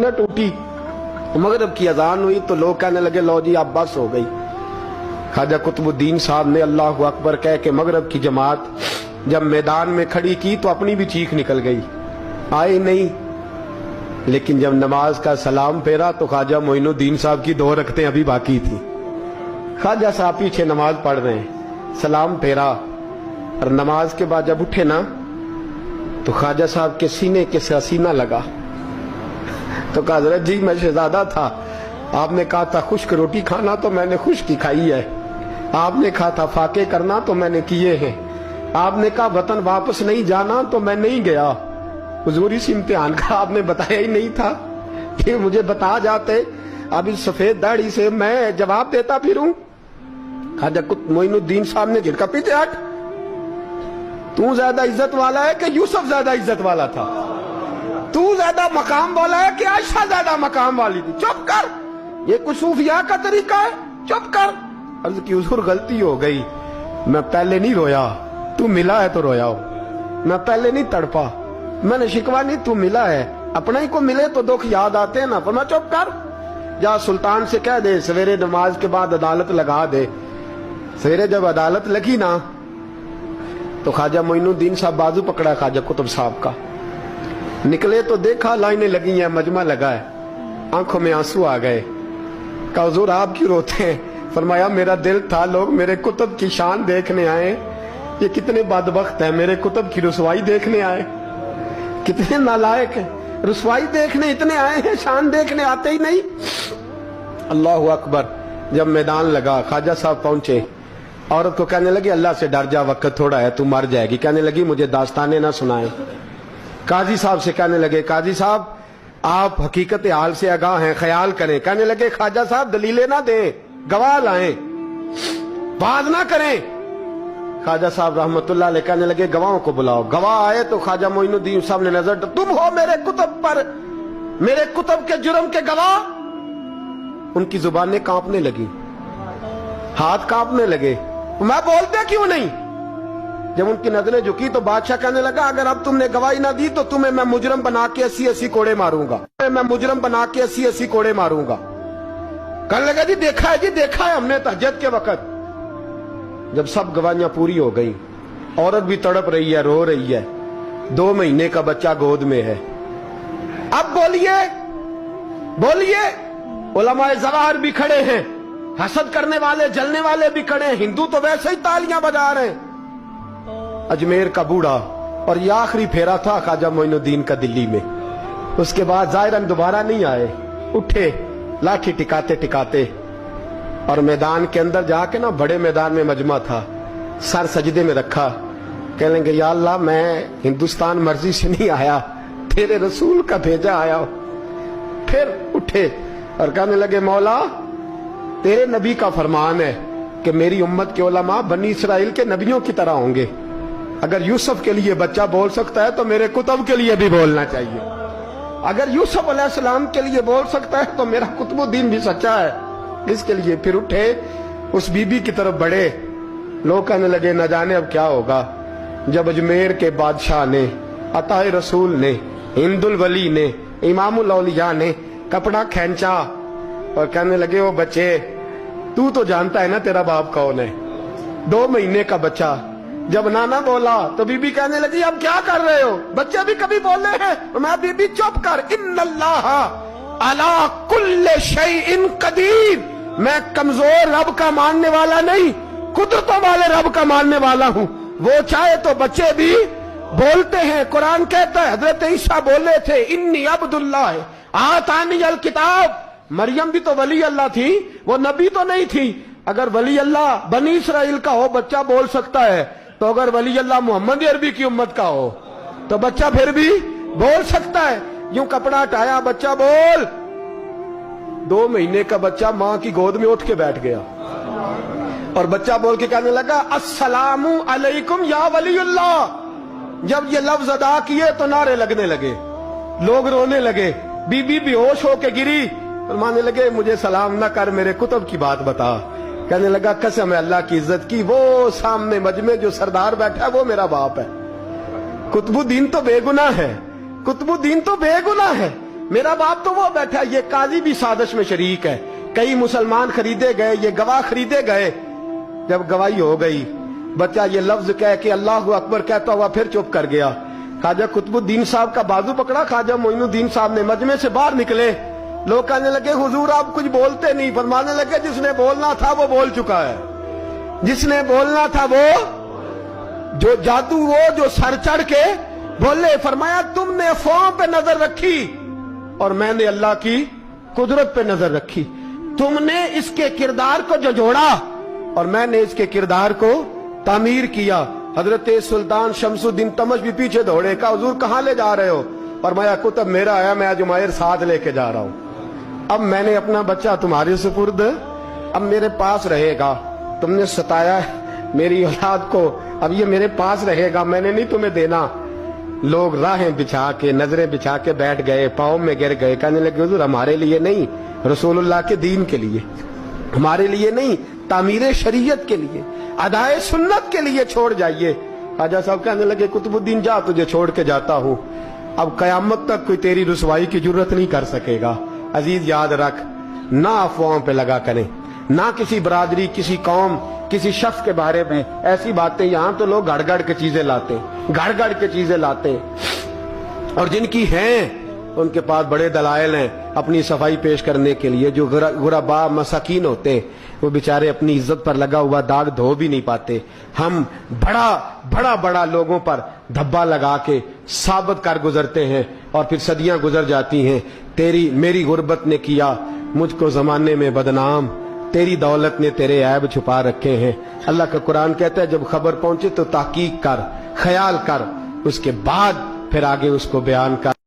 Minute उठी, मगरिब की अजान हुई तो लोग कहने लगे लो जी अब बस हो गई। ख्वाजा कुतुबुद्दीन साहब ने अल्लाहु अकबर कह के मगरिब की जमात जब मैदान में खड़ी की तो अपनी भी चीख निकल गई, आए नहीं। लेकिन जब नमाज का सलाम फेरा तो ख्वाजा मोइनुद्दीन साहब की 2 रकतें अभी बाकी थी। ख्वाजा साहब पीछे नमाज पढ़ रहे हैं, सलाम फेरा और नमाज के बाद जब उठे ना तो ख्वाजा साहब के सीने के सीना लगा। तो कहा हज़रत जी मैं शहजादा था, आपने कहा था खुश्क रोटी खाना तो मैंने खुश्क ही खाई है, आपने कहा था फाके करना तो मैंने किए हैं, आपने कहा वतन वापस नहीं जाना तो मैं नहीं गया। हुजूर इस इम्तिहान का आपने बताया ही नहीं था कि मुझे बता जाते, अब इस सफेद दाढ़ी से मैं जवाब देता फिरूं। ख्वाजा मोइनुद्दीन साहब ने झिड़का, पीछे हट, तू ज्यादा इज्जत वाला है कि यूसुफ ज्यादा इज्जत वाला था? तू ज्यादा मकाम वाला है कि आयशा ज्यादा मकाम वाली थी? चुप कर, ये कुछ सूफिया का तरीका है, चुप कर। अर्ज की हुजूर गलती हो गई, मैं पहले नहीं रोया, तू मिला है तो रोया हो, मैं पहले नहीं तड़पा, मैंने शिकवा नहीं, तू मिला है, अपना ही को मिले तो दुख याद आते हैं ना। पर मैं चुप कर, जा सुल्तान से कह दे सवेरे नमाज के बाद अदालत लगा दे। सवेरे जब अदालत लगी ना तो ख्वाजा मोइनुद्दीन साहब बाजू पकड़ा ख्वाजा कुतुब साहब का, निकले तो देखा लाइनें लगी हैं, मजमा लगा है, आंखों में आंसू आ गए। कहा हुजूर आप क्यों रोते हैं? फरमाया मेरा दिल था लोग मेरे कुतुब की शान देखने आए, ये कितने बदबख्त है, मेरे कुतुब की रुसवाई देखने आए, कितने नालायक हैं, रुसवाई देखने इतने आए हैं, शान देखने आते ही नहीं। अल्लाहु अकबर। जब मैदान लगा ख्वाजा साहब पहुंचे, औरत को कहने लगी अल्लाह से डर जा, वक्त थोड़ा है, तू मर जाएगी। कहने लगी मुझे दास्ताने ना सुनाए। काजी साहब से कहने लगे काजी साहब आप हकीकत हाल से आगाह हैं, ख्याल करें। कहने लगे ख्वाजा साहब दलीलें ना दें, गवाह लाएं, बात ना करें। ख्वाजा साहब रहमतुल्लाह अलैह कहने लगे गवाहों को बुलाओ। गवाह आए तो ख्वाजा मोइनुद्दीन साहब ने नजर, तुम हो मेरे कुतुब पर, मेरे कुतुब के जुर्म के गवाह। उनकी जुबानें कांपने लगी, हाथ कांपने लगे, मैं बोलते क्यों नहीं? जब उनकी नजरें झुकी तो बादशाह कहने लगा अगर अब तुमने गवाही ना दी तो तुम्हें मैं मुजरम बना के 80-80 कोड़े मारूंगा, मैं मुजरम बना के 80-80 कोड़े मारूंगा। कहने लगा जी देखा है, जी देखा है हमने तहज्जुद के वक्त। जब सब गवाहियां पूरी हो गई, औरत भी तड़प रही है, रो रही है, 2 महीने का बच्चा गोद में है। अब बोलिए बोलिए, उलमाए ज़वाहिर भी खड़े हैं, हसद करने वाले जलने वाले भी खड़े हैं, हिंदू तो वैसे ही तालियां बजा रहे हैं। अजमेर का बूढ़ा, और ये आखिरी फेरा था ख्वाजा मोइनुद्दीन का दिल्ली में, उसके बाद ज़ाहिरन दोबारा नहीं आए। उठे लाठी टिकाते टिकाते और मैदान के अंदर जाके ना, बड़े मैदान में मजमा था, सर सजदे में रखा, कहने लगे या अल्लाह मैं हिंदुस्तान मर्जी से नहीं आया, तेरे रसूल का भेजा आया। फिर उठे और कहने लगे मौला तेरे नबी का फरमान है कि मेरी उम्मत के उलमा बनी इसराइल के नबियों की तरह होंगे, अगर यूसुफ के लिए बच्चा बोल सकता है तो मेरे कुतुब के लिए भी बोलना चाहिए, अगर यूसुफ अलैहिस्सलाम के लिए बोल सकता है तो मेरा कुतुबुद्दीन भी सच्चा है, इसके लिए। फिर उठे उस बीबी की तरफ बढ़े, लोग कहने लगे न जाने अब क्या होगा। जब अजमेर के बादशाह ने, अताए रसूल ने, हिंदुल वली ने, इमामुल औलिया ने कपड़ा खींचा और कहने लगे ओ बच्चे तू तो जानता है ना तेरा बाप कौन है, 2 महीने का बच्चा। जब नाना बोला तो बीबी कहने लगी अब क्या कर रहे हो, बच्चे भी कभी बोले हैं? मैं बीबी चुप कर, इन्नल्लाह अला कुल्ले शैइन कदीर, मैं कमजोर रब का मानने वाला नहीं, कुदरतों वाले रब का मानने वाला हूँ, वो चाहे तो बच्चे भी बोलते हैं। कुरान कहता है हजरत ईसा बोले थे इन्नी अब्दुल्लाह आतानी अल किताब, मरियम भी तो वली अल्लाह थी, वो नबी तो नहीं थी। अगर वली अल्लाह बनी इसराइल का हो बच्चा बोल सकता है, तो अगर वली अल्लाह मोहम्मद अरबी की उम्मत का हो तो बच्चा फिर भी बोल सकता है। यूं कपड़ा हटाया, बच्चा बोल। 2 महीने का बच्चा मां की गोद में उठ के बैठ गया और बच्चा बोल के कहने लगा अस्सलामु अलैकुम या वलीउल्लाह। जब ये लफ्ज अदा किए तो नारे लगने लगे, लोग रोने लगे, बीबी बेहोश होके गिरी और मानने लगे मुझे सलाम न कर, मेरे कुतुब की बात बता। कहने लगा कसम है अल्लाह की इज्जत की, वो सामने मजमे जो सरदार बैठा है वो मेरा बाप है। कुतुबुद्दीन तो बेगुनाह है, कुतुबुद्दीन तो बेगुनाह है, میرا باپ تو وہ بیٹھا ہے، یہ قاضی بھی سازش میں شریک ہے، کئی مسلمان خریدے گئے، یہ گواہ خریدے گئے، جب گواہی ہو گئی بچہ یہ لفظ کہہ کے اللہ اکبر کہتا ہوا پھر چپ کر گیا۔ خواجہ قطب الدین صاحب کا بازو پکڑا، خواجہ معین الدین صاحب نے مجمع سے باہر نکلے، لوگ کہنے لگے حضور آپ کچھ بولتے نہیں، فرمانے لگے جس نے بولنا تھا وہ بول چکا ہے، جس نے بولنا تھا وہ جو جادو وہ جو سر چڑھ کے بولے، فرمایا تم نے افواہوں پہ نظر رکھی اور میں نے اللہ کی قدرت پہ نظر رکھی، تم نے اس کے کردار کو جو جوڑا اور میں نے اس کے کردار کو تعمیر کیا۔ حضرت سلطان شمس الدین تمش بھی پیچھے دوڑے، کہا حضور کہاں لے جا رہے ہو؟ فرمایا قطب میرا آیا، میں جمائر ساتھ لے کے جا رہا ہوں، اب میں نے اپنا بچہ تمہارے سپرد اب میرے پاس رہے گا، تم نے ستایا میری اولاد کو، اب یہ میرے پاس رہے گا، میں نے نہیں تمہیں دینا۔ لوگ راہیں بچھا کے نظریں بچھا کے بیٹھ گئے، پاؤں میں گر گئے، کہنے لگے حضور ہمارے لیے نہیں، رسول اللہ کے دین کے لیے، ہمارے لیے نہیں، تعمیر شریعت کے لیے، ادائے سنت کے لیے چھوڑ جائیے۔ خواجہ صاحب کہنے لگے قطب الدین جا، تجھے چھوڑ کے جاتا ہوں، اب قیامت تک کوئی تیری رسوائی کی جرت نہیں کر سکے گا۔ عزیز یاد رکھ، نہ افواہوں پہ لگا کریں، نہ کسی برادری، کسی قوم، کسی شخص کے بارے میں ایسی باتیں، یہاں تو لوگ گھڑ گھڑ کے چیزیں لاتے ہیں، گھڑ گھڑ کے چیزیں لاتے ہیں، اور جن کی ہیں ان کے پاس بڑے دلائل ہیں اپنی صفائی پیش کرنے کے لیے۔ جو غربا مساکین ہوتے ہیں وہ بیچارے اپنی عزت پر لگا ہوا داغ دھو بھی نہیں پاتے، ہم بڑا لوگوں پر دھبا لگا کے ثابت کر گزرتے ہیں اور پھر صدیاں گزر جاتی ہیں۔ میری غربت نے کیا مجھ کو زمانے میں بدنام، تیری دولت نے تیرے عیب چھپا رکھے ہیں۔ اللہ کا قرآن کہتا ہے جب خبر پہنچے تو تحقیق کر، خیال کر، اس کے بعد پھر آگے اس کو بیان کر۔